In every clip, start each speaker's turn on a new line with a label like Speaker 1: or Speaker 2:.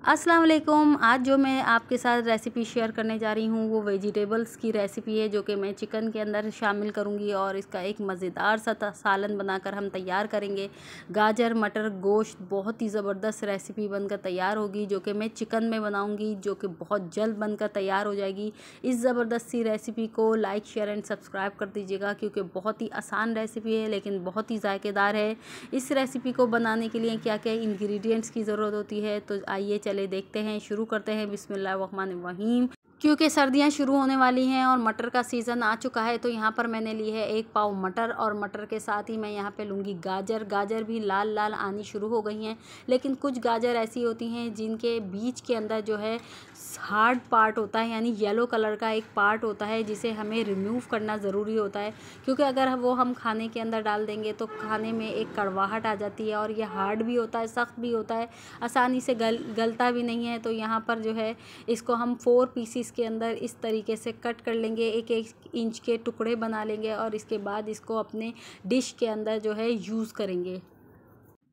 Speaker 1: अस्सलाम वालेकुम। आज जो मैं आपके साथ रेसिपी शेयर करने जा रही हूँ वो वेजिटेबल्स की रेसिपी है, जो कि मैं चिकन के अंदर शामिल करूँगी और इसका एक मज़ेदार सा सालन बनाकर हम तैयार करेंगे। गाजर मटर गोश्त बहुत ही ज़बरदस्त रेसिपी बनकर तैयार होगी, जो कि मैं चिकन में बनाऊँगी, जो कि बहुत जल्द बनकर तैयार हो जाएगी। इस ज़बरदस्त सी रेसिपी को लाइक शेयर एंड सब्सक्राइब कर दीजिएगा, क्योंकि बहुत ही आसान रेसिपी है लेकिन बहुत ही ज़ायकेदार है। इस रेसिपी को बनाने के लिए क्या क्या इंग्रेडिएंट्स की ज़रूरत होती है, तो आइए चले देखते हैं, शुरू करते हैं। बिस्मिल्लाहिर्रहमानिर्रहीम। क्योंकि सर्दियां शुरू होने वाली हैं और मटर का सीज़न आ चुका है, तो यहाँ पर मैंने ली है 1 पाव मटर, और मटर के साथ ही मैं यहाँ पे लूँगी गाजर। गाजर भी लाल लाल आनी शुरू हो गई हैं, लेकिन कुछ गाजर ऐसी होती हैं जिनके बीच के अंदर जो है हार्ड पार्ट होता है, यानी येलो कलर का एक पार्ट होता है, जिसे हमें रिमूव करना ज़रूरी होता है, क्योंकि अगर वो हम खाने के अंदर डाल देंगे तो खाने में एक कड़वाहट आ जाती है, और ये हार्ड भी होता है, सख्त भी होता है, आसानी से गलता भी नहीं है। तो यहाँ पर जो है इसको हम 4 पीसीस के अंदर इस तरीके से कट कर लेंगे, 1-1 इंच के टुकड़े बना लेंगे, और इसके बाद इसको अपने डिश के अंदर जो है यूज़ करेंगे।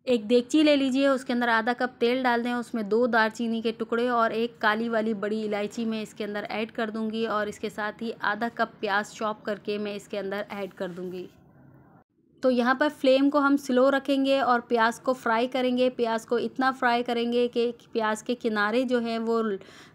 Speaker 1: एक देगची ले लीजिए, उसके अंदर आधा कप तेल डाल दें, उसमें 2 दालचीनी के टुकड़े और 1 काली वाली बड़ी इलायची मैं इसके अंदर ऐड कर दूंगी, और इसके साथ ही आधा कप प्याज चॉप करके मैं इसके अंदर ऐड कर दूंगी। तो यहाँ पर फ्लेम को हम स्लो रखेंगे और प्याज को फ्राई करेंगे। प्याज को इतना फ्राई करेंगे कि प्याज के किनारे जो है वो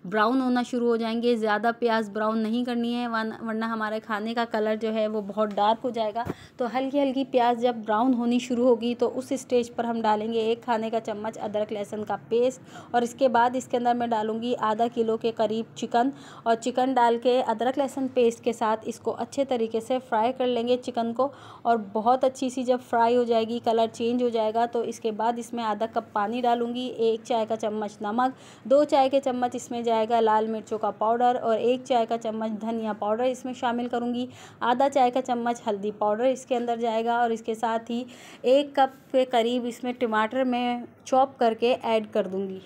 Speaker 1: ब्राउन होना शुरू हो जाएंगे। ज़्यादा प्याज ब्राउन नहीं करनी है, वरना हमारे खाने का कलर जो है वो बहुत डार्क हो जाएगा। तो हल्की हल्की प्याज जब ब्राउन होनी शुरू होगी तो उस स्टेज पर हम डालेंगे 1 खाने का चम्मच अदरक लहसुन का पेस्ट, और इसके बाद इसके अंदर मैं डालूँगी आधा किलो के करीब चिकन, और चिकन डाल के अदरक लहसुन पेस्ट के साथ इसको अच्छे तरीके से फ्राई कर लेंगे चिकन को। और बहुत अच्छी सी जब फ्राई हो जाएगी, कलर चेंज हो जाएगा, तो इसके बाद इसमें आधा कप पानी डालूंगी, 1 चाय का चम्मच नमक, 2 चाय के चम्मच इसमें जाएगा लाल मिर्चों का पाउडर, और 1 चाय का चम्मच धनिया पाउडर इसमें शामिल करूंगी, आधा चाय का चम्मच हल्दी पाउडर इसके अंदर जाएगा, और इसके साथ ही 1 कप के करीब इसमें टमाटर मैं चॉप करके ऐड कर दूंगी।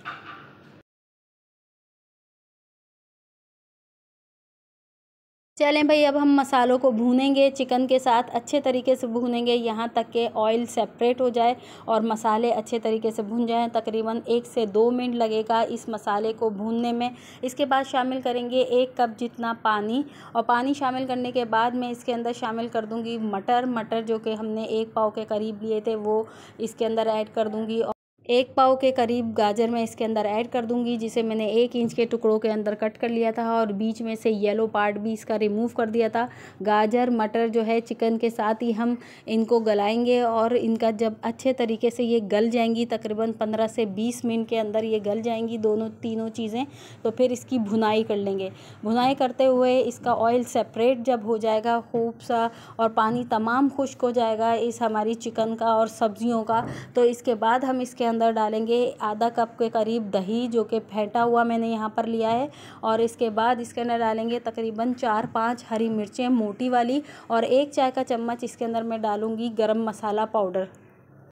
Speaker 1: चलें भाई, अब हम मसालों को भूनेंगे, चिकन के साथ अच्छे तरीके से भूनेंगे यहाँ तक कि ऑयल सेपरेट हो जाए और मसाले अच्छे तरीके से भून जाएं। तकरीबन 1 से 2 मिनट लगेगा इस मसाले को भूनने में। इसके बाद शामिल करेंगे 1 कप जितना पानी, और पानी शामिल करने के बाद मैं इसके अंदर शामिल कर दूँगी मटर जो कि हमने 1 पाव के करीब लिए थे वो इसके अंदर ऐड कर दूँगी, और 1 पाव के करीब गाजर मैं इसके अंदर ऐड कर दूंगी, जिसे मैंने 1 इंच के टुकड़ों के अंदर कट कर लिया था, और बीच में से येलो पार्ट भी इसका रिमूव कर दिया था। गाजर मटर जो है चिकन के साथ ही हम इनको गलाएंगे, और इनका जब अच्छे तरीके से ये गल जाएंगी, तकरीबन 15 से 20 मिनट के अंदर ये गल जाएंगी तीनों चीज़ें, तो फिर इसकी भुनाई कर लेंगे। भुनाई करते हुए इसका ऑयल सेपरेट जब हो जाएगा खूब सा, और पानी तमाम खुश्क हो जाएगा इस हमारी चिकन का और सब्जियों का, तो इसके बाद हम इसके अंदर डालेंगे आधा कप के करीब दही, जो कि फेंटा हुआ मैंने यहाँ पर लिया है, और इसके बाद इसके अंदर डालेंगे तकरीबन 4-5 हरी मिर्चें मोटी वाली, और 1 चाय का चम्मच इसके अंदर मैं डालूंगी गरम मसाला पाउडर।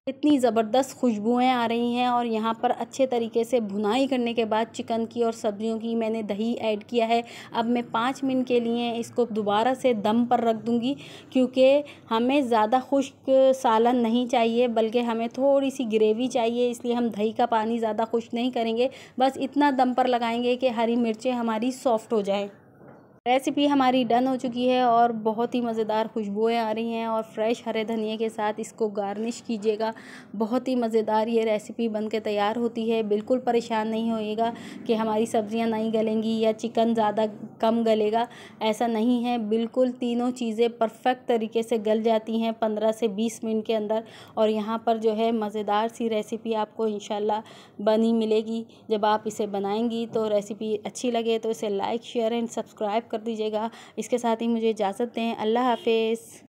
Speaker 1: इतनी ज़बरदस्त खुशबुएं आ रही हैं, और यहाँ पर अच्छे तरीके से भुनाई करने के बाद चिकन की और सब्जियों की मैंने दही ऐड किया है। अब मैं 5 मिनट के लिए इसको दोबारा से दम पर रख दूँगी, क्योंकि हमें ज़्यादा खुश्क सालन नहीं चाहिए, बल्कि हमें थोड़ी सी ग्रेवी चाहिए, इसलिए हम दही का पानी ज़्यादा खुश्क नहीं करेंगे, बस इतना दम पर लगाएंगे कि हरी मिर्चें हमारी सॉफ्ट हो जाएँ। रेसिपी हमारी डन हो चुकी है और बहुत ही मज़ेदार खुशबुएं आ रही हैं, और फ्रेश हरे धनिए के साथ इसको गार्निश कीजिएगा। बहुत ही मज़ेदार ये रेसिपी बन के तैयार होती है। बिल्कुल परेशान नहीं होइएगा कि हमारी सब्जियां नहीं गलेंगी या चिकन ज़्यादा कम गलेगा, ऐसा नहीं है। बिल्कुल तीनों चीज़ें परफेक्ट तरीके से गल जाती हैं 15 से 20 मिनट के अंदर, और यहाँ पर जो है मज़ेदार सी रेसिपी आपको इंशाल्लाह बनी मिलेगी। जब आप इसे बनाएंगी तो रेसिपी अच्छी लगे तो इसे लाइक शेयर एंड सब्सक्राइब कर दीजिएगा। इसके साथ ही मुझे इजाज़त दें। अल्लाह हाफिज़।